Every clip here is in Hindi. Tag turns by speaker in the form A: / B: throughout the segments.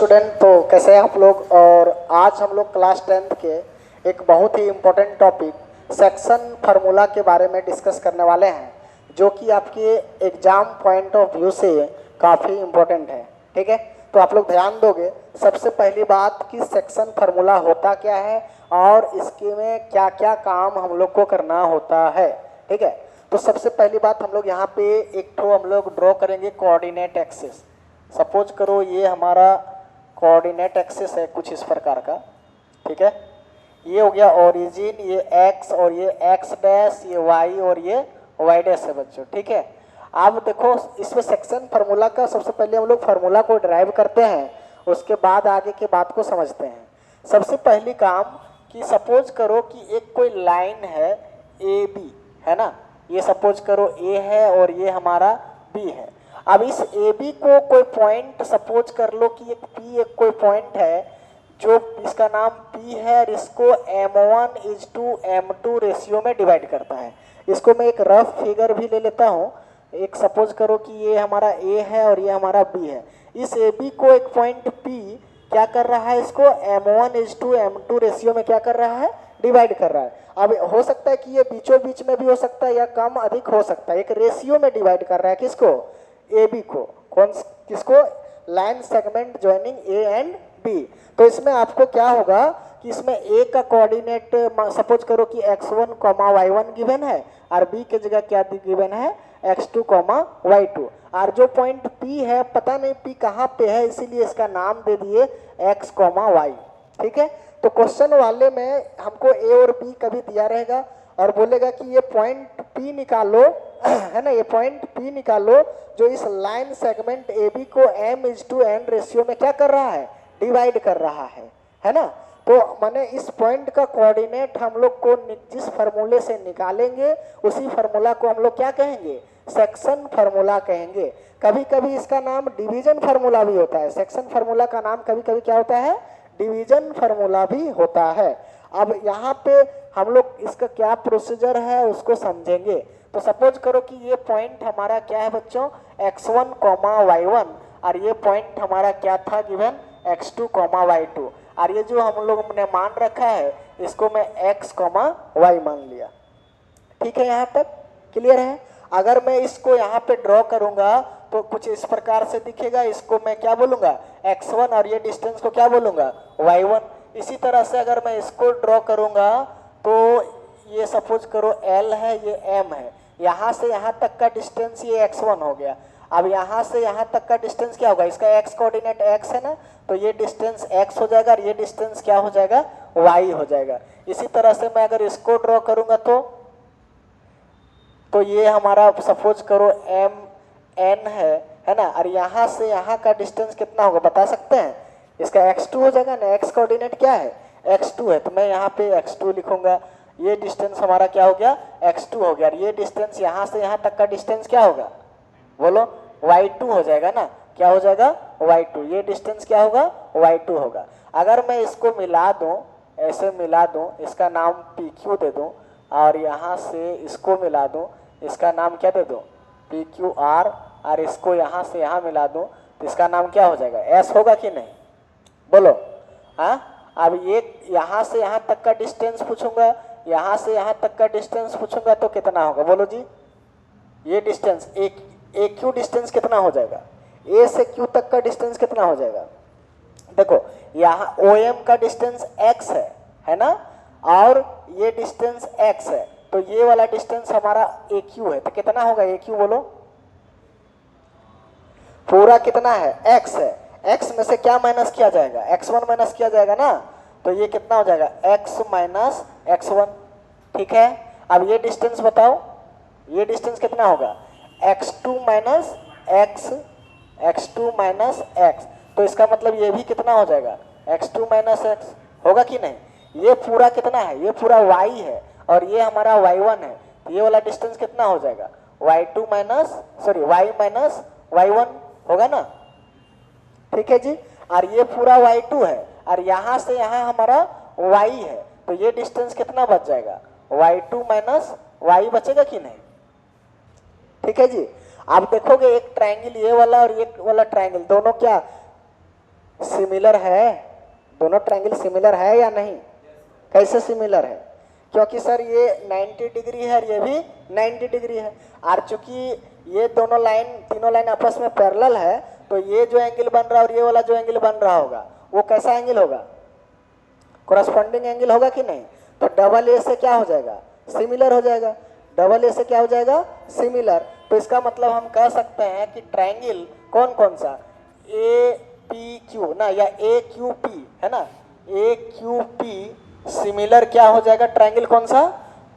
A: स्टूडेंट, तो कैसे हैं आप लोग। और आज हम लोग क्लास 10th के एक बहुत ही इम्पोर्टेंट टॉपिक सेक्शन फार्मूला के बारे में डिस्कस करने वाले हैं, जो कि आपके एग्जाम पॉइंट ऑफ व्यू से काफ़ी इम्पोर्टेंट है। ठीक है, तो आप लोग ध्यान दोगे। सबसे पहली बात कि सेक्शन फार्मूला होता क्या है और इसके में क्या क्या काम हम लोग को करना होता है। ठीक है, तो सबसे पहली बात हम लोग यहाँ पे एक तो हम लोग ड्रॉ करेंगे कोऑर्डिनेट एक्सिस। सपोज करो ये हमारा कोऑर्डिनेट एक्सिस है कुछ इस प्रकार का। ठीक है, ये हो गया ओरिजिन, ये एक्स और ये एक्स डैश, ये वाई और ये वाई डैश है बच्चों। ठीक है, अब देखो इसमें सेक्शन फार्मूला का सबसे पहले हम लोग फार्मूला को ड्राइव करते हैं, उसके बाद आगे की बात को समझते हैं। सबसे पहली काम कि सपोज करो कि एक कोई लाइन है ए बी, है ना। ये सपोज करो ए है और ये हमारा बी है। अब इस ए बी को कोई पॉइंट सपोज कर लो कि एक पी एक कोई पॉइंट है जो इसका नाम पी है और इसको m1:m2 रेशियो में डिवाइड करता है। इसको मैं एक रफ फिगर भी ले लेता हूँ। एक सपोज करो कि ये हमारा ए है और ये हमारा बी है। इस ए बी को एक पॉइंट पी क्या कर रहा है, इसको m1:m2 रेशियो में क्या कर रहा है, डिवाइड कर रहा है। अब हो सकता है कि ये बीचों बीच में भी हो सकता है या कम अधिक हो सकता है। एक रेशियो में डिवाइड कर रहा है किसको, ए बी को। कौन किसको, line segment joining a and b. तो इसमें आपको क्या होगा कि इसमें ए का कोऑर्डिनेट सपोज करो कि x1, y1 गिवन है और बी के जगह क्या गिवन है, x2, y2। और जो पॉइंट P है पता नहीं P कहाँ पे है, इसीलिए इसका नाम दे दिए x, y। ठीक है, तो क्वेश्चन वाले में हमको ए और बी कभी दिया रहेगा और बोलेगा कि ये पॉइंट P निकालो है ना, ये पॉइंट P निकालो जो इस लाइन सेगमेंट ए बी को m:n रेशियो में क्या कर रहा है, डिवाइड कर रहा है ना। तो माने इस पॉइंट का कोऑर्डिनेट हम लोग को जिस फार्मूले से निकालेंगे उसी फार्मूला को हम लोग क्या कहेंगे, सेक्शन फार्मूला कहेंगे। कभी कभी इसका नाम डिवीजन फार्मूला भी होता है। सेक्शन फार्मूला का नाम कभी कभी क्या होता है, डिवीजन फार्मूला भी होता है। अब यहाँ पे हम लोग इसका क्या प्रोसीजर है उसको समझेंगे। तो सपोज करो कि ये पॉइंट हमारा क्या है बच्चों, x1, y1 और ये पॉइंट हमारा क्या था गिवन, x2, y2। और ये जो हम लोग ने मान रखा है इसको मैं x, y मान लिया। ठीक है, यहाँ तक क्लियर है। अगर मैं इसको यहाँ पे ड्रॉ करूंगा तो कुछ इस प्रकार से दिखेगा। इसको मैं क्या बोलूंगा, x1 और ये डिस्टेंस को क्या बोलूंगा, y1। इसी तरह से अगर मैं इसको ड्रॉ करूंगा तो ये सपोज करो L है, ये M है। यहाँ से यहाँ तक का डिस्टेंस ये x1 हो गया। अब यहाँ से यहाँ तक का डिस्टेंस क्या होगा, इसका x कोऑर्डिनेट x है ना, तो ये डिस्टेंस x हो जाएगा और ये डिस्टेंस क्या हो जाएगा, y हो जाएगा। इसी तरह से मैं अगर इसको ड्रॉ करूंगा तो ये हमारा सपोज करो m(n) है ना, और यहाँ से यहाँ का डिस्टेंस कितना होगा बता सकते हैं, इसका x2 हो जाएगा ना। x कोऑर्डिनेट क्या है, x2 है, तो मैं यहाँ पे x2 लिखूंगा। ये डिस्टेंस हमारा क्या हो गया, x2 हो गया। और ये डिस्टेंस यहाँ से यहाँ तक का डिस्टेंस क्या होगा, बोलो y2 हो जाएगा ना। क्या हो जाएगा, y2। ये डिस्टेंस क्या होगा, y2 होगा। अगर मैं इसको मिला दूं, ऐसे मिला दूं, इसका नाम PQ दे दूं और यहाँ से इसको मिला दूं, इसका नाम क्या दे दूं, PQR, और इसको यहाँ से यहाँ मिला दूं तो इसका नाम क्या हो जाएगा, S होगा कि नहीं, बोलो। हाँ, अब ये यहाँ से यहाँ तक का डिस्टेंस पूछूंगा, यहाँ से यहाँ तक का डिस्टेंस पूछूंगा तो कितना होगा, बोलो जी। ये डिस्टेंस एक क्यू डिस्टेंस कितना हो जाएगा, ए से क्यू तक का डिस्टेंस कितना हो जाएगा। देखो यहाँ OM का डिस्टेंस x है ना, और ये डिस्टेंस x है, तो ये वाला डिस्टेंस हमारा AQ है। तो कितना होगा AQ, बोलो। पूरा कितना है, x है। x में से क्या माइनस किया जाएगा, x1 माइनस किया जाएगा ना, तो ये कितना हो जाएगा, x माइनस x1। ठीक है, अब ये डिस्टेंस बताओ, ये डिस्टेंस कितना होगा, x2 minus x, x2 minus x। तो इसका मतलब ये भी कितना हो जाएगा, x2 माइनस x होगा कि नहीं। ये पूरा कितना है, ये पूरा y है और ये हमारा y1 है, तो ये वाला डिस्टेंस कितना हो जाएगा, y2 minus y minus y1 होगा ना। ठीक है जी, और ये पूरा y2 है और यहाँ से यहाँ हमारा y है, तो ये डिस्टेंस कितना बच जाएगा, y2 माइनस y बचेगा कि नहीं। ठीक है जी, आप देखोगे एक ट्रायंगल ये वाला और ये वाला ट्रायंगल दोनों क्या सिमिलर है, दोनों ट्रायंगल सिमिलर है या नहीं? कैसे सिमिलर है? क्योंकि सर ये 90 डिग्री है और ये भी 90 डिग्री है, और चूंकि ये दोनों लाइन, तीनों लाइन आपस में पैरेलल है, तो ये जो एंगल बन रहा है और ये वाला जो एंगल बन रहा होगा वो कैसा एंगल होगा? कोरस्पॉन्डिंग एंगल होगा कि नहीं? तो डबल ए से क्या हो जाएगा? सिमिलर हो जाएगा। डबल ए से क्या हो जाएगा? सिमिलर। तो इसका मतलब हम कह सकते हैं कि ट्रायंगल कौन कौन सा, ए पी क्यू ना, या ए क्यू पी है ना, ए क्यू पी सिमिलर क्या हो जाएगा? ट्रायंगल कौन सा?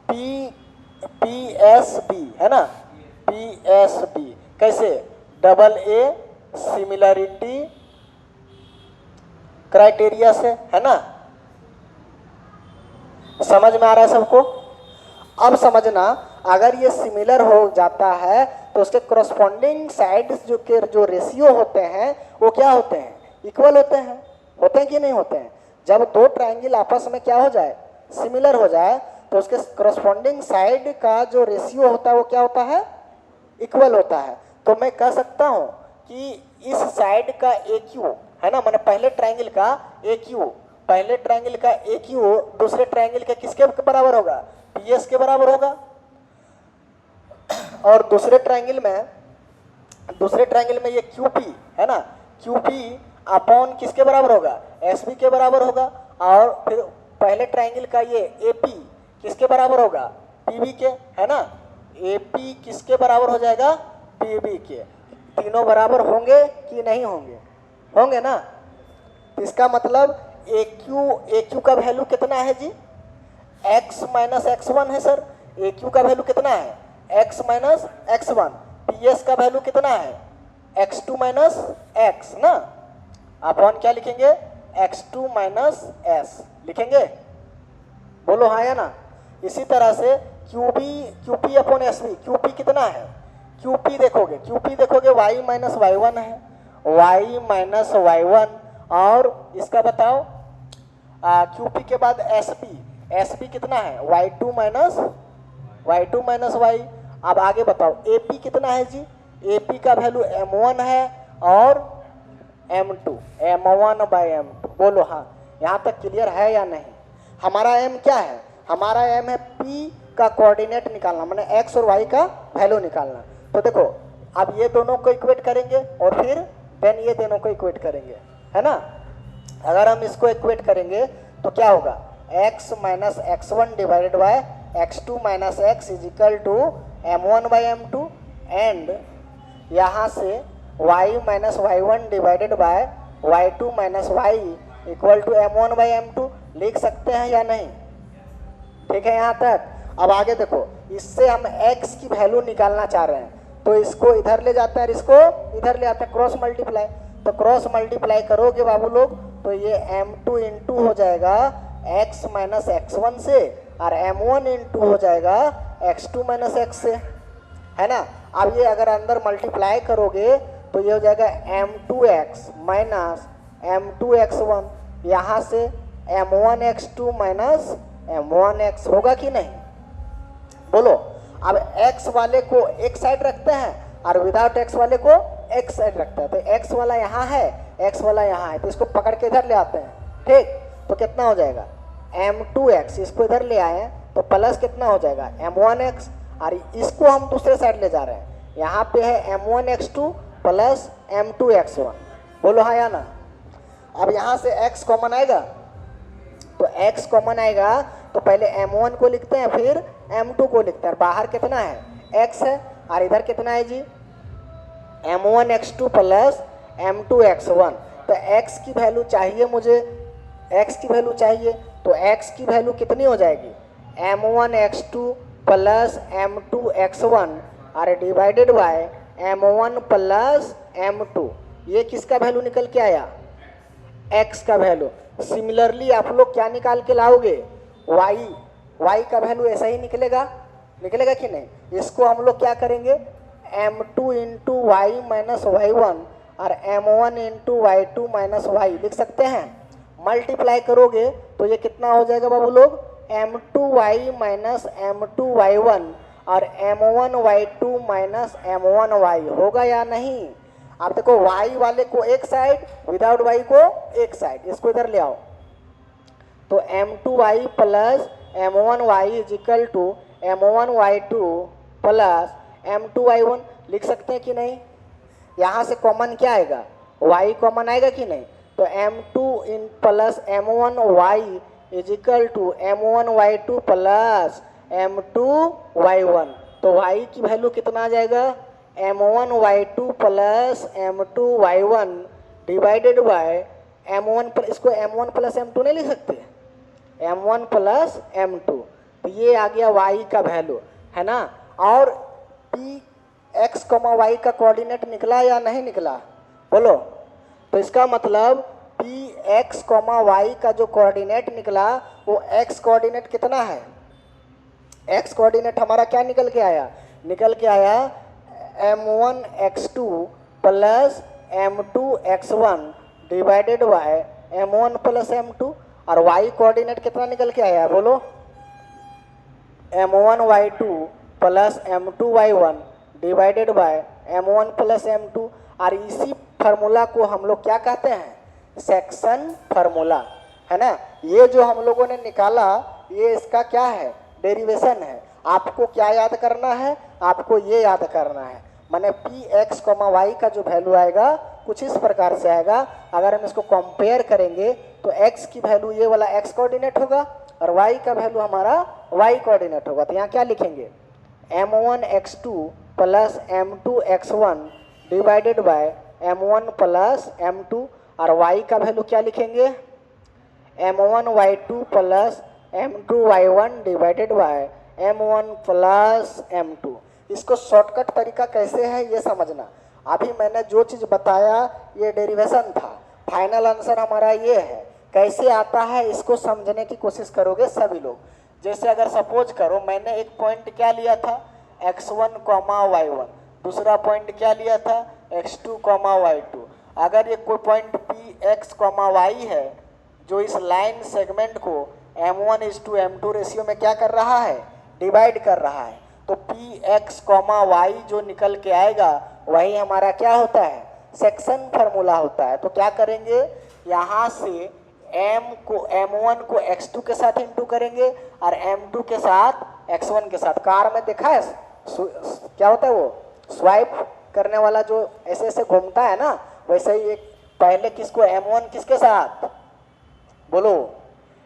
A: पी पी एस बी है ना, पी एस बी। कैसे? डबल ए सिमिलरिटी क्राइटेरिया से, है ना। समझ में आ रहा है सबको? अब समझना, अगर ये सिमिलर हो जाता है तो उसके करस्पॉन्डिंग साइड्स जो रेशियो होते हैं वो क्या होते हैं? इक्वल होते हैं। होते हैं कि नहीं होते हैं? जब दो ट्रायंगल आपस में क्या हो जाए? सिमिलर हो जाए, तो उसके करस्पॉन्डिंग साइड का जो रेशियो होता है वो क्या होता है? इक्वल होता है। तो मैं कह सकता हूँ कि इस साइड का ए क्यू है ना, मैंने पहले ट्रायंगल का ए क्यू, पहले ट्रायंगल का ए क्यू दूसरे ट्रायंगल के किसके बराबर होगा? पी एस के बराबर होगा। और दूसरे ट्रायंगल में ये क्यू पी है ना, क्यू पी अपॉन किसके बराबर होगा? एस बी के बराबर होगा। और फिर पहले ट्रायंगल का ये ए पी किसके बराबर होगा? पी बी के, है ना। ए पी किसके बराबर हो जाएगा? पी बी के। तीनों बराबर होंगे कि नहीं होंगे? होंगे ना। इसका मतलब ए क्यू का वैल्यू कितना है जी? x माइनस x1 है सर। ए क्यू का वैल्यू कितना है? x minus x1। P S का वैल्यू कितना है? x2 माइनस x ना, अपॉन क्या लिखेंगे? x2 माइनस s लिखेंगे। बोलो हाँ या ना। इसी तरह से QP अपॉन SB, QP कितना है? QP देखोगे y माइनस y1 है, y माइनस y1। और इसका बताओ QP के बाद SB कितना है? y2 minus y। अब आगे बताओ AP कितना है जी? AP का वैल्यू m1 है और m2, m1/m2। बोलो हाँ, यहाँ तक क्लियर है या नहीं? हमारा m क्या है? हमारा m है P का कोऑर्डिनेट निकालना, मैंने x और y का वैल्यू निकालना। तो देखो, अब ये दोनों को इक्वेट करेंगे और फिर देन ये दोनों को इक्वेट करेंगे, है ना। अगर हम इसको इक्वेट करेंगे तो क्या होगा? x minus x1 divided by x2 minus x is equal to m1/m2, and यहाँ से y minus y1 divided by y2 minus y equal to m1/m2 लिख सकते हैं या नहीं? ठीक है यहाँ तक। अब आगे देखो, इससे हम x की वैल्यू निकालना चाह रहे हैं, तो इसको इधर ले जाते हैं और इसको इधर ले आते हैं, क्रॉस मल्टीप्लाई। तो क्रॉस मल्टीप्लाई करोगे बाबू लोग, तो ये m2 इंटू हो जाएगा x माइनस x1 से, और m1 इंटू हो जाएगा x2 माइनस x से, है ना। अब ये अगर अंदर मल्टीप्लाई करोगे तो ये हो जाएगा m2x माइनस m2x1, यहाँ से m1x2 माइनस m1x होगा कि नहीं? बोलो। अब x वाले को एक साइड रखते हैं और विदाउट x वाले को एक साइड रखते हैं। तो x वाला यहाँ है, x वाला यहाँ है, तो इसको पकड़ के इधर ले आते हैं। ठीक, तो कितना हो जाएगा? m2x, इसको इधर ले आए तो प्लस कितना हो जाएगा? m1x, और इसको हम दूसरे साइड ले जा रहे हैं, यहाँ पे है m1x2 प्लस m2x1। बोलो हाँ या ना। अब यहाँ से x कॉमन आएगा, तो x कॉमन आएगा तो पहले m1 को लिखते हैं फिर m2 को लिखते हैं। बाहर कितना है? x है, और इधर कितना है जी? m1x2 plus m2x1। तो x की वैल्यू चाहिए मुझे, x की वैल्यू चाहिए, तो x की वैल्यू कितनी हो जाएगी? m1x2 प्लस m2x1 और divided by m1 plus m2। ये किसका वैल्यू निकल के आया? x का वैल्यू। सिमिलरली आप लोग क्या निकाल के लाओगे? y का वैल्यू ऐसा ही निकलेगा कि नहीं? इसको हम लोग क्या करेंगे? m2 into Y minus y1 और m1 into y2 minus y लिख सकते हैं। मल्टीप्लाई करोगे तो ये कितना हो जाएगा बाबू लोग? m2y माइनस m2y1 और m1y2 माइनस m1y होगा या नहीं? आप देखो y वाले को एक साइड, विदाउट y को एक साइड, इसको इधर ले आओ। तो m2y plus m1y is equal to m1y2 plus m2y1 लिख सकते हैं कि नहीं? यहाँ से कॉमन क्या आएगा? y कॉमन आएगा कि नहीं? तो m2 in plus m1y is equal to m1y2 plus m2y1। तो y की वैल्यू कितना आ जाएगा? m1y2 plus m2y1 divided by m1, इसको m1 प्लस m2 नहीं लिख सकते? m1 प्लस m2, तो ये आ गया y का वैल्यू, है ना। और p x, y का कोऑर्डिनेट निकला या नहीं निकला? बोलो। तो इसका मतलब p x, y का जो कोऑर्डिनेट निकला वो x कोऑर्डिनेट कितना है? x कोऑर्डिनेट हमारा क्या निकल के आया? निकल के आया m1 x2 plus m2 x1 divided bye m1 plus m2। और y कोऑर्डिनेट कितना निकल के आया? बोलो। m1 y2 plus m2 y1 divided bye m1 plus m2। और इसी फार्मूला को हम लोग क्या कहते हैं? सेक्शन फार्मूला, है ना। ये जो हम लोगों ने निकाला ये इसका क्या है? डेरिवेशन है। आपको क्या याद करना है? आपको ये याद करना है, माने पी एक्स वाई का जो वैल्यू आएगा कुछ इस प्रकार से आएगा। अगर हम इसको कंपेयर करेंगे तो x की वैल्यू ये वाला x कोऑर्डिनेट होगा और y का वैल्यू हमारा y कोऑर्डिनेट होगा। तो यहाँ क्या लिखेंगे? m1 x2 plus m2 x1 divided bye m1 plus m2। और y का वैल्यू क्या लिखेंगे? m1 y2 plus m2 y1 divided bye m1 plus m2। इसको शॉर्टकट तरीका कैसे है ये समझना। अभी मैंने जो चीज़ बताया ये डेरिवेशन था, फाइनल आंसर हमारा ये है। कैसे आता है इसको समझने की कोशिश करोगे सभी लोग। जैसे अगर सपोज करो मैंने एक पॉइंट क्या लिया था x1, y1, दूसरा पॉइंट क्या लिया था x2, y2। अगर ये कोई पॉइंट p x, y है जो इस लाइन सेगमेंट को m1:m2 रेशियो में क्या कर रहा है? डिवाइड कर रहा है। तो पी एक्स, y जो निकल के आएगा वही हमारा क्या होता है? सेक्शन फार्मूला होता है। तो क्या करेंगे? यहाँ से m1 को x2 के साथ इंटू करेंगे और m2 के साथ x1 के साथ। कार में देखा है क्या होता है? वो स्वाइप करने वाला जो ऐसे ऐसे घूमता है ना, वैसे ही एक पहले किसको m1 किसके साथ? बोलो।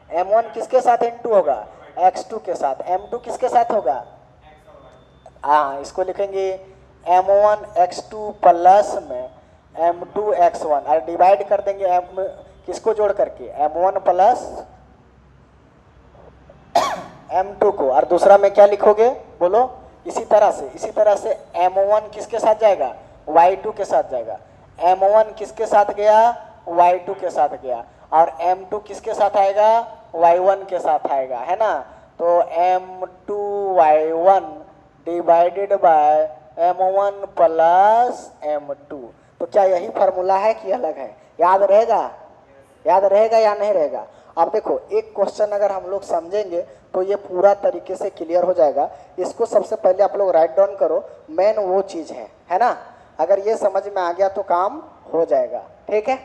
A: m1 किसके साथ इंटू होगा? x2 के साथ। m2 किसके साथ होगा? हाँ, इसको लिखेंगे m1 x2 प्लस में m2 x1 और डिवाइड कर देंगे m किसको जोड़ करके? m1 प्लस m2 को। और दूसरा में क्या लिखोगे? बोलो। इसी तरह से m1 किसके साथ जाएगा? y2 के साथ जाएगा। m1 किसके साथ गया? y2 के साथ गया। और m2 किसके साथ आएगा? y1 के साथ आएगा, है ना। तो m2 y1 divided bye m1 plus m2। तो क्या यही फार्मूला है कि अलग है? याद रहेगा? याद रहेगा या नहीं रहेगा? अब देखो एक क्वेश्चन अगर हम लोग समझेंगे तो ये पूरा तरीके से क्लियर हो जाएगा। इसको सबसे पहले आप लोग राइट डाउन करो, मेन वो चीज़ है ना। अगर ये समझ में आ गया तो काम हो जाएगा, ठीक है।